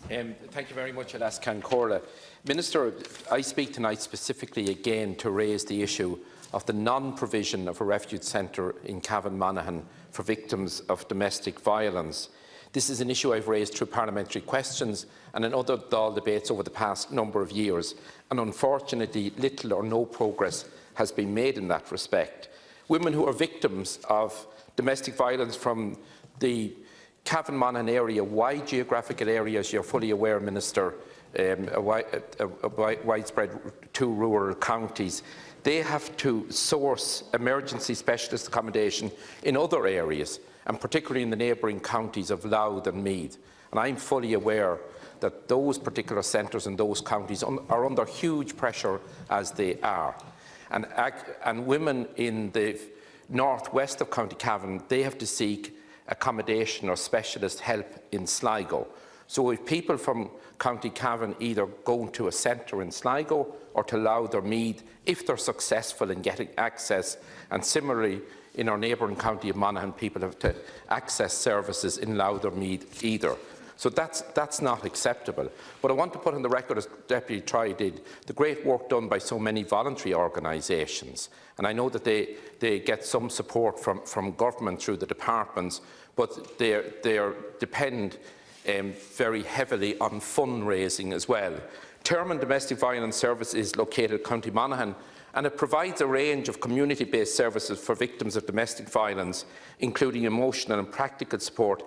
Thank you very much, Alas Cancora. Minister, I speak tonight specifically again to raise the issue of the non-provision of a refuge centre in Cavan Monaghan for victims of domestic violence. This is an issue I've raised through parliamentary questions and in other Dáil debates over the past number of years, and unfortunately little or no progress has been made in that respect. Women who are victims of domestic violence from the Cavan Monaghan area, wide geographical areas, you're fully aware, Minister, widespread 2 rural counties, they have to source emergency specialist accommodation in other areas, and particularly in the neighbouring counties of Louth and Meath. And I'm fully aware that those particular centres in those counties are under huge pressure as they are. And women in the northwest of County Cavan, they have to seek accommodation or specialist help in Sligo. So if people from County Cavan either go to a centre in Sligo or to Louth or Meath, if they're successful in getting access, and similarly in our neighbouring county of Monaghan, people have to access services in Louth or Meath either. So that's not acceptable. But I want to put on the record, as Deputy Troy did, the great work done by so many voluntary organisations. And I know that they get some support from government through the departments, but they depend very heavily on fundraising as well. Termon Domestic Violence Service is located in County Monaghan, and it provides a range of community-based services for victims of domestic violence, including emotional and practical support,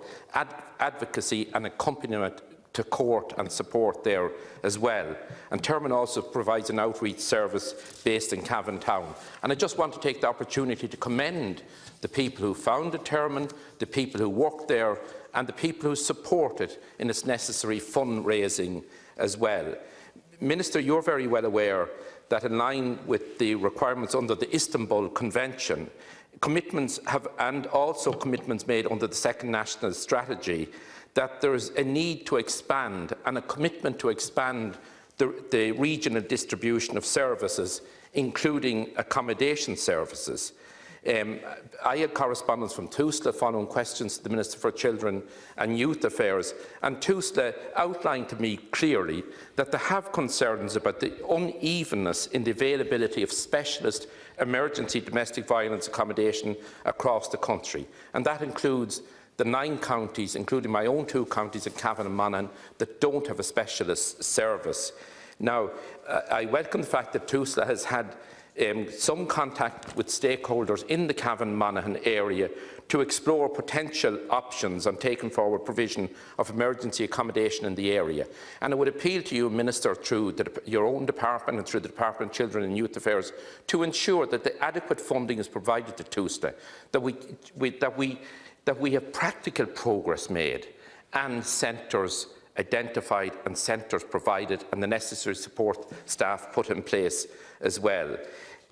advocacy and accompaniment to court and support there as well. And Termon also provides an outreach service based in Cavan Town. And I just want to take the opportunity to commend the people who founded Termon, the people who work there, and the people who support it in its necessary fundraising as well. Minister, you're very well aware that in line with the requirements under the Istanbul Convention, commitments and also commitments made under the second national strategy, that there is a need to expand and a commitment to expand the regional distribution of services, including accommodation services. I had correspondence from TUSLA following questions to the Minister for Children and Youth Affairs, and TUSLA outlined to me clearly that they have concerns about the unevenness in the availability of specialist emergency domestic violence accommodation across the country, and that includes the 9 counties, including my own 2 counties of Cavan and Monaghan, that don't have a specialist service. Now, I welcome the fact that TUSLA has had some contact with stakeholders in the Cavan-Monaghan area to explore potential options on taking forward provision of emergency accommodation in the area. And I would appeal to you, Minister, through your own department and through the Department of Children and Youth Affairs, to ensure that the adequate funding is provided to TUSLA, that we have practical progress made and centres identified and centres provided and the necessary support staff put in place as well.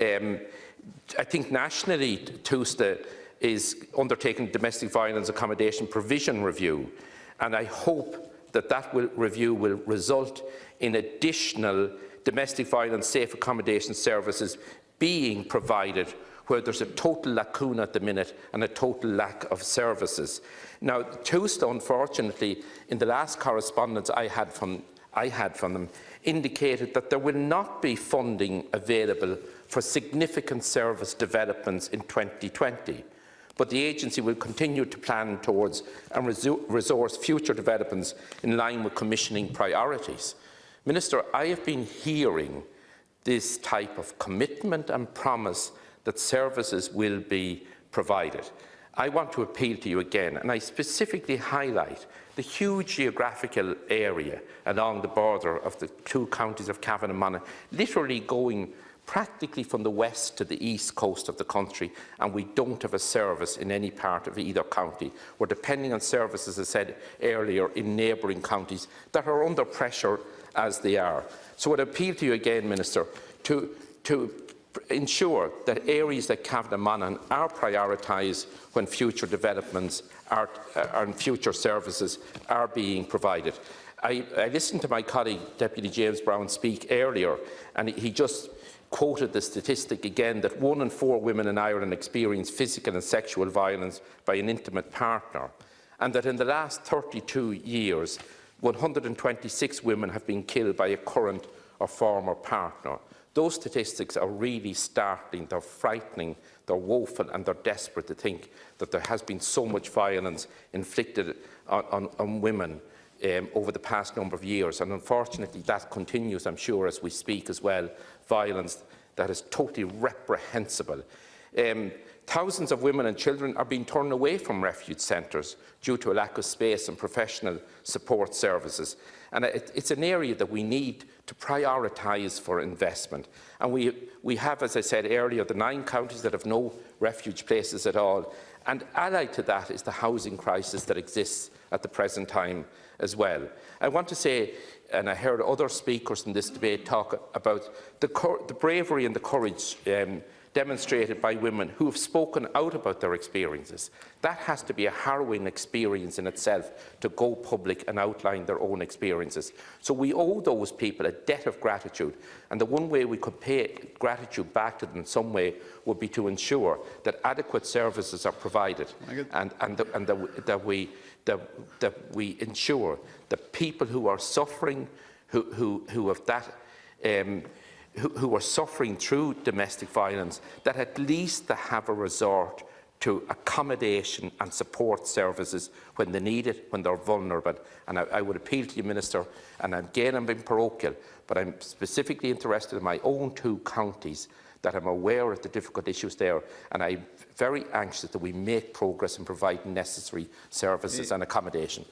I think nationally TUSLA is undertaking domestic violence accommodation provision review, and I hope that review will result in additional domestic violence safe accommodation services being provided where there's a total lacuna at the minute and a total lack of services. Now, TUSLA, unfortunately, in the last correspondence I had from them, indicated that there will not be funding available for significant service developments in 2020. But the agency will continue to plan towards and resource future developments in line with commissioning priorities. Minister, I have been hearing this type of commitment and promise that services will be provided. I want to appeal to you again, and I specifically highlight the huge geographical area along the border of the 2 counties of Cavan and Monaghan, literally going practically from the west to the east coast of the country, and we don't have a service in any part of either county. We're depending on services, as I said earlier, in neighbouring counties that are under pressure as they are. So I would appeal to you again, Minister, to ensure that areas like Cavan and Monaghan are prioritised when future developments and future services are being provided. I listened to my colleague, Deputy James Brown, speak earlier, and he just quoted the statistic again that 1 in 4 women in Ireland experience physical and sexual violence by an intimate partner, and that in the last 32 years, 126 women have been killed by a current or former partner. Those statistics are really startling, they're frightening, they're woeful, and they're desperate to think that there has been so much violence inflicted on women over the past number of years. And unfortunately, that continues, I'm sure, as we speak as well, violence that is totally reprehensible. Thousands of women and children are being turned away from refuge centres due to a lack of space and professional support services. And it's an area that we need to prioritise for investment. And we have, as I said earlier, the 9 counties that have no refuge places at all. And allied to that is the housing crisis that exists at the present time as well. I want to say, and I heard other speakers in this debate talk about the bravery and the courage demonstrated by women who have spoken out about their experiences. That has to be a harrowing experience in itself, to go public and outline their own experiences. So we owe those people a debt of gratitude, and the one way we could pay gratitude back to them in some way would be to ensure that adequate services are provided, and that we ensure that people who are suffering, who are suffering through domestic violence, that at least they have a resort to accommodation and support services when they need it, when they're vulnerable. And I would appeal to you, Minister, and again I'm being parochial, but I'm specifically interested in my own 2 counties, that I'm aware of the difficult issues there, and I'm very anxious that we make progress in providing necessary services and accommodation.